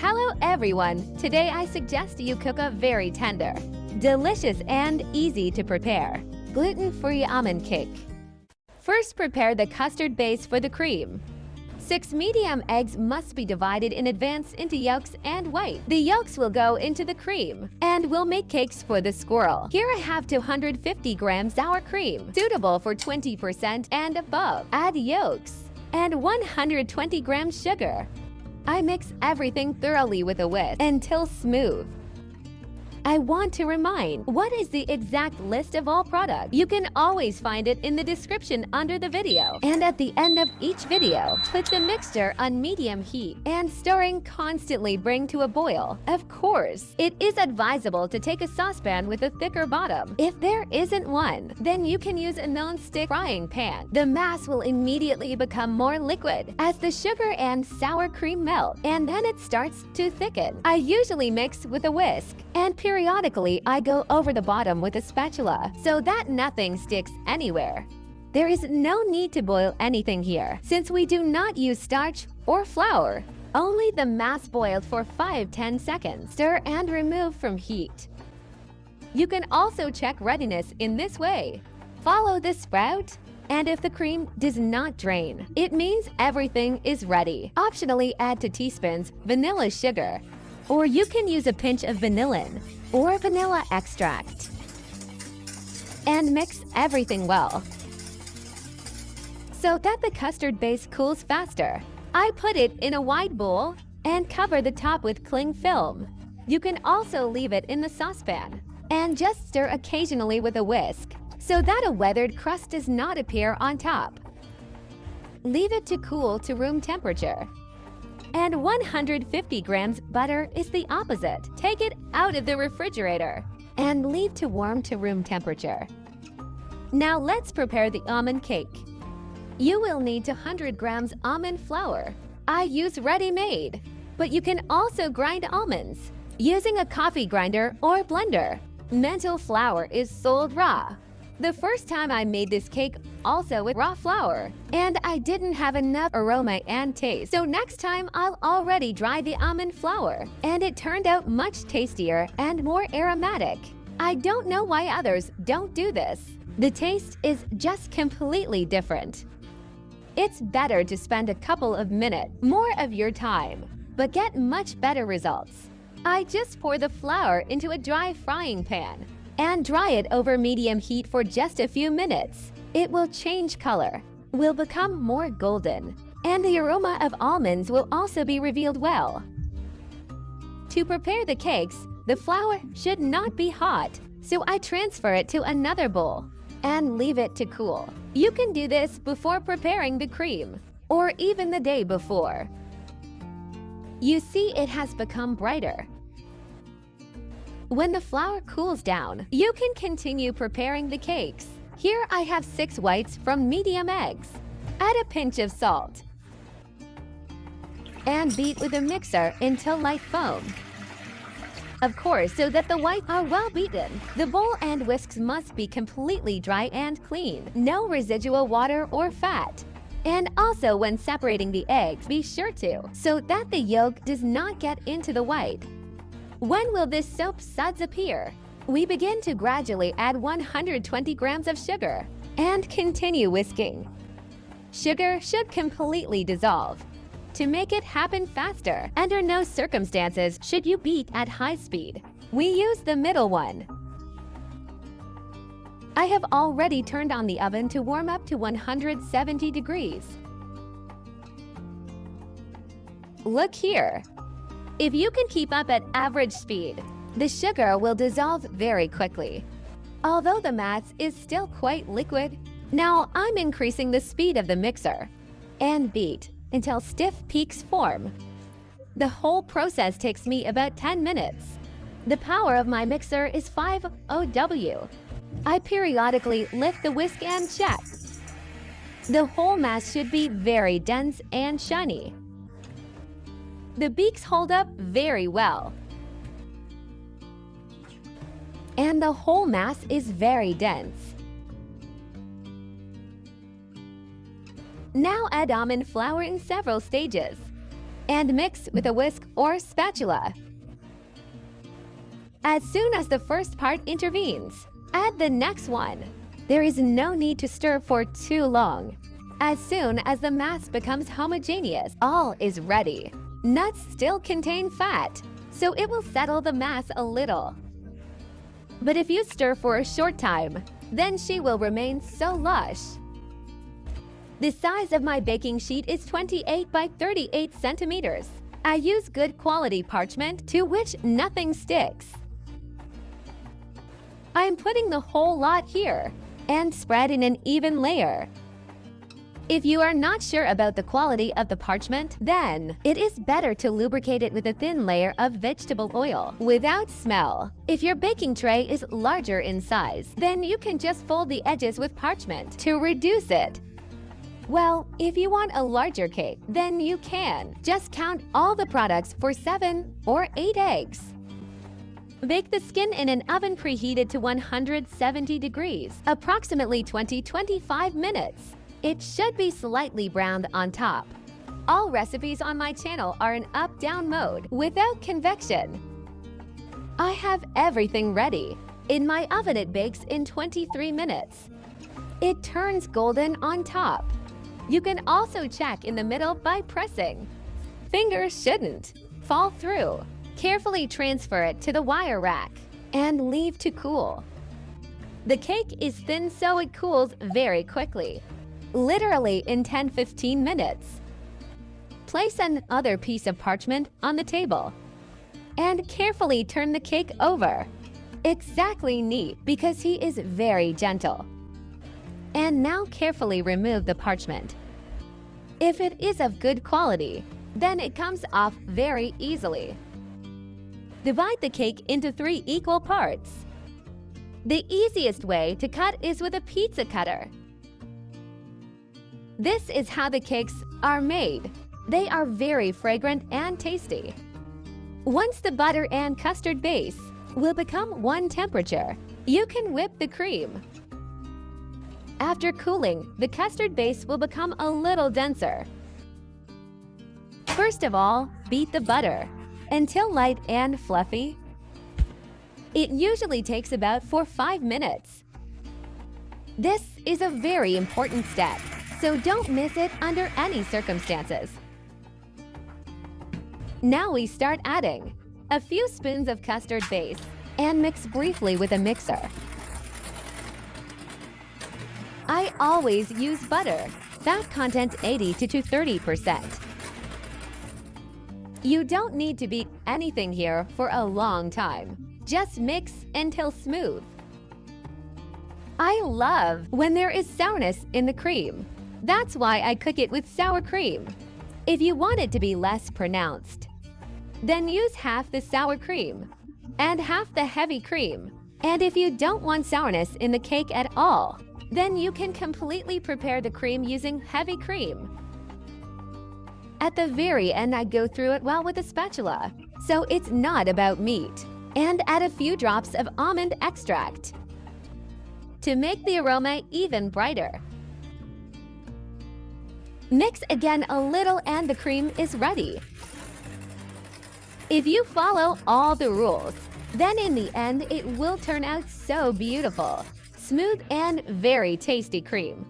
Hello everyone! Today I suggest you cook a very tender, delicious and easy to prepare gluten-free almond cake. First, prepare the custard base for the cream. 6 medium eggs must be divided in advance into yolks and white. The yolks will go into the cream and will make cakes for the squirrel. Here I have 250 grams sour cream, suitable for 20% and above. Add yolks and 120 grams sugar. I mix everything thoroughly with a whisk until smooth. I want to remind, what is the exact list of all products? You can always find it in the description under the video. And at the end of each video, put the mixture on medium heat and stirring constantly bring to a boil. Of course, it is advisable to take a saucepan with a thicker bottom. If there isn't one, then you can use a non-stick frying pan. The mass will immediately become more liquid as the sugar and sour cream melt, and then it starts to thicken. I usually mix with a whisk, and periodically, I go over the bottom with a spatula so that nothing sticks anywhere. There is no need to boil anything here, since we do not use starch or flour. Only the mass boiled for 5-10 seconds. Stir and remove from heat. You can also check readiness in this way. Follow the sprout, and if the cream does not drain, it means everything is ready. Optionally, add 2 teaspoons vanilla sugar, or you can use a pinch of vanillin or vanilla extract. And mix everything well so that the custard base cools faster. I put it in a wide bowl and cover the top with cling film. You can also leave it in the saucepan and just stir occasionally with a whisk so that a weathered crust does not appear on top. Leave it to cool to room temperature. And 150 grams butter is the opposite. Take it out of the refrigerator and leave to warm to room temperature. Now let's prepare the almond cake. You will need 200 grams almond flour. I use ready-made, but you can also grind almonds using a coffee grinder or blender. Mental flour is sold raw. The first time I made this cake also with raw flour, and I didn't have enough aroma and taste. So next time I'll already dry the almond flour, and it turned out much tastier and more aromatic. I don't know why others don't do this. The taste is just completely different. It's better to spend a couple of minutes more of your time, but get much better results. I just pour the flour into a dry frying pan and dry it over medium heat for just a few minutes. It will change color, will become more golden, and the aroma of almonds will also be revealed well. To prepare the cakes, the flour should not be hot, so I transfer it to another bowl and leave it to cool. You can do this before preparing the cream, or even the day before. You see it has become brighter. When the flour cools down, you can continue preparing the cakes. Here I have 6 whites from medium eggs. Add a pinch of salt and beat with a mixer until light foam. Of course, so that the whites are well beaten. The bowl and whisks must be completely dry and clean. No residual water or fat. And also, when separating the eggs, be sure to, so that the yolk does not get into the white. When will this soap suds appear? We begin to gradually add 120 grams of sugar and continue whisking. Sugar should completely dissolve. To make it happen faster, under no circumstances should you beat at high speed. We use the middle one. I have already turned on the oven to warm up to 170 degrees. Look here. If you can keep up at average speed, the sugar will dissolve very quickly, although the mass is still quite liquid. Now I'm increasing the speed of the mixer and beat until stiff peaks form. The whole process takes me about 10 minutes. The power of my mixer is 5 OW. I periodically lift the whisk and check. The whole mass should be very dense and shiny. The beaks hold up very well, and the whole mass is very dense. Now add almond flour in several stages and mix with a whisk or spatula. As soon as the first part intervenes, add the next one. There is no need to stir for too long. As soon as the mass becomes homogeneous, all is ready. Nuts still contain fat, so it will settle the mass a little. But if you stir for a short time, then she will remain so lush. The size of my baking sheet is 28 by 38 centimeters. I use good quality parchment to which nothing sticks. I am putting the whole lot here and spread in an even layer. If you are not sure about the quality of the parchment, then it is better to lubricate it with a thin layer of vegetable oil without smell. If your baking tray is larger in size, then you can just fold the edges with parchment to reduce it. Well, if you want a larger cake, then you can. Just count all the products for 7 or 8 eggs. Bake the skin in an oven preheated to 170 degrees, approximately 20-25 minutes. It should be slightly browned on top. All recipes on my channel are in up-down mode without convection. I have everything ready. In my oven it bakes in 23 minutes. It turns golden on top. You can also check in the middle by pressing. Fingers shouldn't fall through. Carefully transfer it to the wire rack and leave to cool. The cake is thin so it cools very quickly, literally in 10-15 minutes. Place another piece of parchment on the table and carefully turn the cake over. Exactly neat because he is very gentle. And now carefully remove the parchment. If it is of good quality, then it comes off very easily. Divide the cake into 3 equal parts. The easiest way to cut is with a pizza cutter. This is how the cakes are made. They are very fragrant and tasty. Once the butter and custard base will become one temperature, you can whip the cream. After cooling, the custard base will become a little denser. First of all, beat the butter until light and fluffy. It usually takes about 4-5 minutes. This is a very important step, so don't miss it under any circumstances. Now we start adding a few spoons of custard base and mix briefly with a mixer. I always use butter, fat content 80 to 30%. You don't need to beat anything here for a long time. Just mix until smooth. I love when there is sourness in the cream. That's why I cook it with sour cream. If you want it to be less pronounced, then use half the sour cream and half the heavy cream. And if you don't want sourness in the cake at all, then you can completely prepare the cream using heavy cream. At the very end, I go through it well with a spatula, so it's not about meat. And add a few drops of almond extract to make the aroma even brighter. Mix again a little and the cream is ready. If you follow all the rules, then in the end it will turn out so beautiful. Smooth and very tasty cream.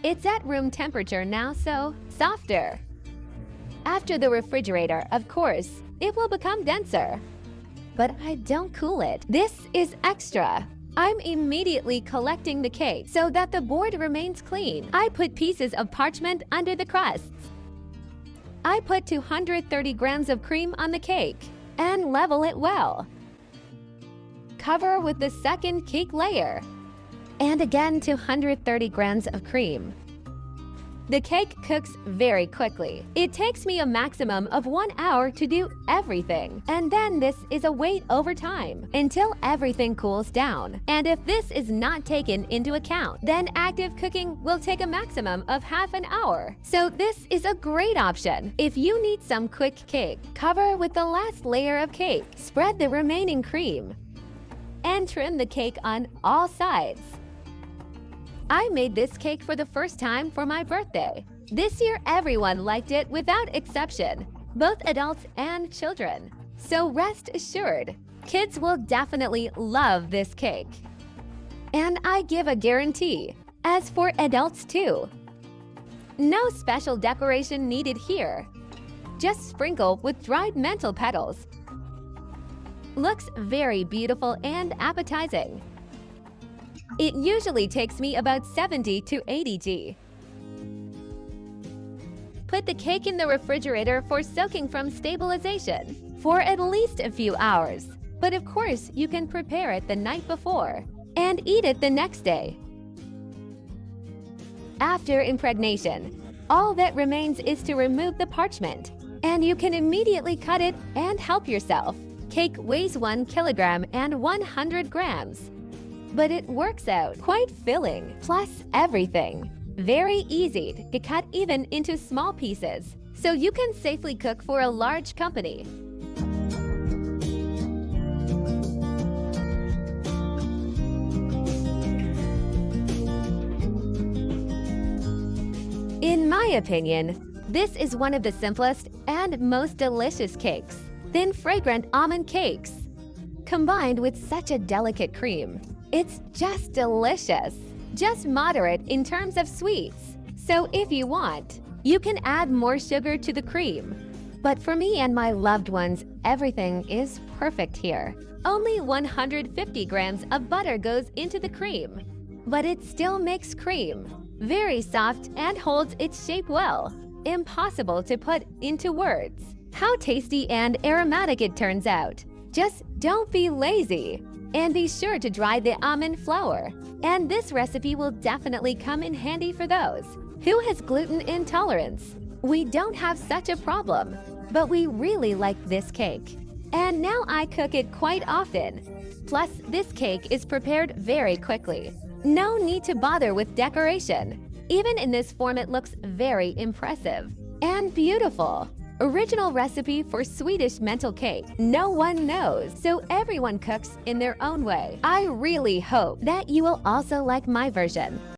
It's at room temperature now, so softer. After the refrigerator, of course, it will become denser. But I don't cool it. This is extra. I'm immediately collecting the cake so that the board remains clean. I put pieces of parchment under the crusts. I put 230 grams of cream on the cake and level it well. Cover with the second cake layer. And again 230 grams of cream. The cake cooks very quickly. It takes me a maximum of 1 hour to do everything. And then this is a wait over time until everything cools down. And if this is not taken into account, then active cooking will take a maximum of half an hour. So this is a great option. If you need some quick cake, cover with the last layer of cake. Spread the remaining cream and trim the cake on all sides. I made this cake for the first time for my birthday. This year, everyone liked it without exception. both adults and children. So rest assured, kids will definitely love this cake. And I give a guarantee, as for adults too. No special decoration needed here. Just sprinkle with dried menthol petals. Looks very beautiful and appetizing. It usually takes me about 70 to 80 G. Put the cake in the refrigerator for soaking from stabilization for at least a few hours. But of course, you can prepare it the night before and eat it the next day. After impregnation, all that remains is to remove the parchment, and you can immediately cut it and help yourself. Cake weighs 1 kilogram and 100 grams. But it works out quite filling, plus everything. Very easy to cut even into small pieces, so you can safely cook for a large company. In my opinion, this is one of the simplest and most delicious cakes. Thin, fragrant almond cakes, combined with such a delicate cream. It's just delicious. Just moderate in terms of sweets. So if you want, you can add more sugar to the cream. But for me and my loved ones, everything is perfect here. Only 150 grams of butter goes into the cream, but it still makes cream. Very soft and holds its shape well. Impossible to put into words. How tasty and aromatic it turns out. Just don't be lazy. And be sure to dry the almond flour. And this recipe will definitely come in handy for those who has gluten intolerance. We don't have such a problem, but we really like this cake. And now I cook it quite often. Plus, this cake is prepared very quickly. No need to bother with decoration. Even in this form, it looks very impressive and beautiful. Original recipe for Swedish menthol cake. No one knows, so everyone cooks in their own way. I really hope that you will also like my version.